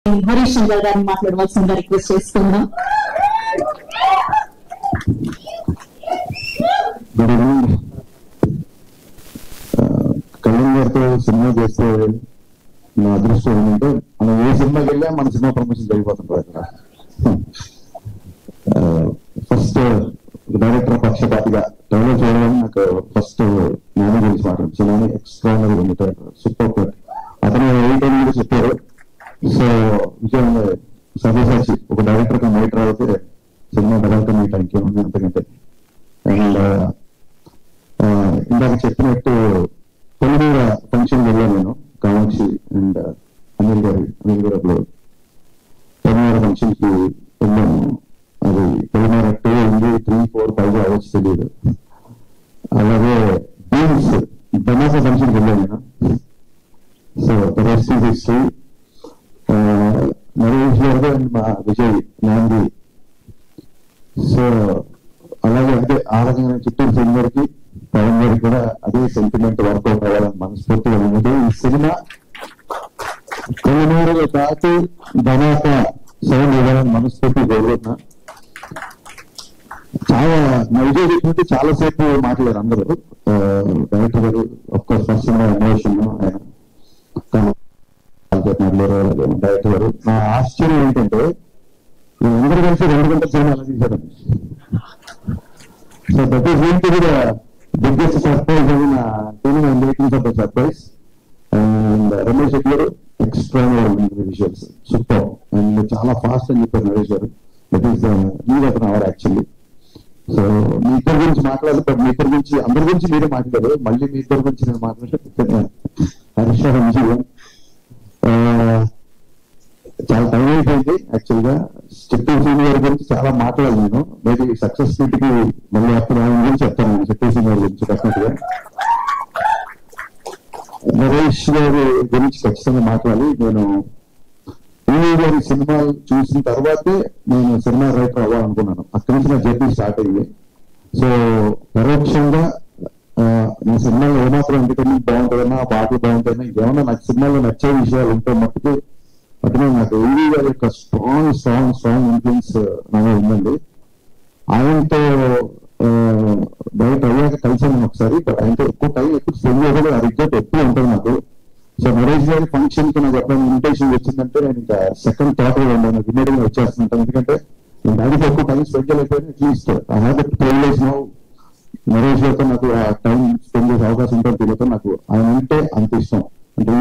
హరీష్ చంద్ర గారిని మాట్లాడవలసిందిగా రిక్వెస్ట్ చేస్తున్నాం. Good evening. కళ్యాణ్ గారితో సినిమా చేస్తే నా అదృష్టం ఏంటంటే మనం ఏ సినిమాకి వెళ్ళా మన సినిమా ప్రమోషన్ జరిగిపోతుంటారు అక్కడ. ఫస్ట్ డైరెక్టర్ పక్షపాతిగా ట్రైలర్ చేయడానికి నాకు ఫస్ట్ నాని గురించి మాట్లాడు. సినిమా ఎక్స్ట్రానరీ ఉంది, సూపర్. అతను ఏ టైం కూడా చెప్పారు. సో విజయం సవ్యసాచి ఒక డైరెక్టర్ గా మైట్ రాకపోతే సినిమా డైరెక్టర్ మీ టైంకి ఉంది అంతకంటే. అండ్ ఇందాక చెప్పినట్టు పొలిమేర ఫంక్షన్ వెళ్ళాను నేను, కామాక్షి అండ్ అనిల్ గారు అప్పుడు పొలిమేర ఫంక్షన్ కి వెళ్ళాము. అది పొలిమేర 2 ఉంది, 3, 4, 5 అవర్స్ తెలియదు. అలాగే బీన్స్ ధమాసా ఫంక్షన్ కి వెళ్ళాను నేను. So rest is history. Naresh గారు అండ్ మా విజయ్ నాంది. సో అలాగే అదే ఆ రకంగా చిత్తూరు సినిమా గారికి పవన్ గారికి కూడా అదే సెంటిమెంట్ వర్కౌట్ అవ్వాలని మనస్ఫూర్తిగా ఉంది. ఈ సినిమా కొన్ని దాటి ధమాకా సౌండ్ ఇవ్వాలని మనస్ఫూర్తిగా కోరుకుంటున్నా. చాలా విజయ్ చెప్పినట్టు చాలా సేపు మాట్లాడారు అందరూ. డైరెక్టర్ గారు అఫ్కోర్స్ ఫస్ట్ సినిమా ఎమోషన్ ఆయన డైరెక్టర్ గారు. నా ఆశ్చర్యం ఏంటంటే అందరూ కలిసి 2 గంటల సినిమా అలా తీశారండి. So that is going to be the biggest surprise అని నా feeling. I'm waiting for the surprise. And Ramesh garu extraordinary visuals super. And చాలా ఫాస్ట్ అని చెప్పారు Naresh garu. That is lead of our actually. So మీ ఇద్దరి గురించి మాట్లాడాలి, బట్ మీ ఇద్దరి గురించి అందరి గురించి మీరే మాట్లాడారు. మళ్ళీ మీ ఇద్దరి గురించి నేను మాట్లాడితే హరీష్ గారు చాలా టైం అయిపోయింది. యాక్చువల్ గా చిత్తూరు సినిమా గారి గురించి చాలా మాట్లాడాలి నేను. మేబీ సక్సెస్ మీట్ కి మళ్ళీ అప్పుడు ఆయన గురించి చెప్తాను నేను చిత్తూరు సినిమా గురించి డెఫినెట్ గా. నరేష్ గారి గురించి ఖచ్చితంగా మాట్లాడాలి. నేను గారి సినిమాలు చూసిన తర్వాతే నేను సినిమా రైటర్ అవ్వాలనుకున్నాను. అక్కడి నుంచి నా జర్నీ స్టార్ట్ అయ్యింది. సో పరోక్షంగా నా సినిమాలో ఏమాత్రం ఎంటర్టైన్మెంట్ బాగుంటుందన్నా, పాటలు బాగుంటాయన్నా, ఏమన్నా నాకు సినిమాలో నచ్చే విషయాలు ఉంటే మట్టుకు అతను నాకు ఏవి గారి యొక్క స్ట్రాంగ్ ఇన్ఫ్లుయెన్స్ నాలో ఉందండి. ఆయనతో డైరెక్ట్ అయ్యాక కలిసాను ఒకసారి, బట్ ఆయనతో ఎక్కువ టైం స్పెండ్ చేయడం ఆ రిగ్రెట్ ఎక్కువ ఉంటుంది నాకు. సో నరేష్ గారి ఫంక్షన్ కి నాకు ఎప్పుడైనా ఇన్విటేషన్ వచ్చిందంటే నేను ఇంకా సెకండ్ థాట్ గా ఉన్నాను, ఇమీడియట్ గా వచ్చేస్తుంటాను. ఎందుకంటే నేను దానికి ఎక్కువ టైం స్పెండ్ చేయలేకపోయినా at least I have that privilege now. Naresh గారితో నాకు ఆ టైం స్పెండ్ చేసే అవకాశం ఉంటుంది. నాకు ఆయన అంటే అంత ఇష్టం. అంటే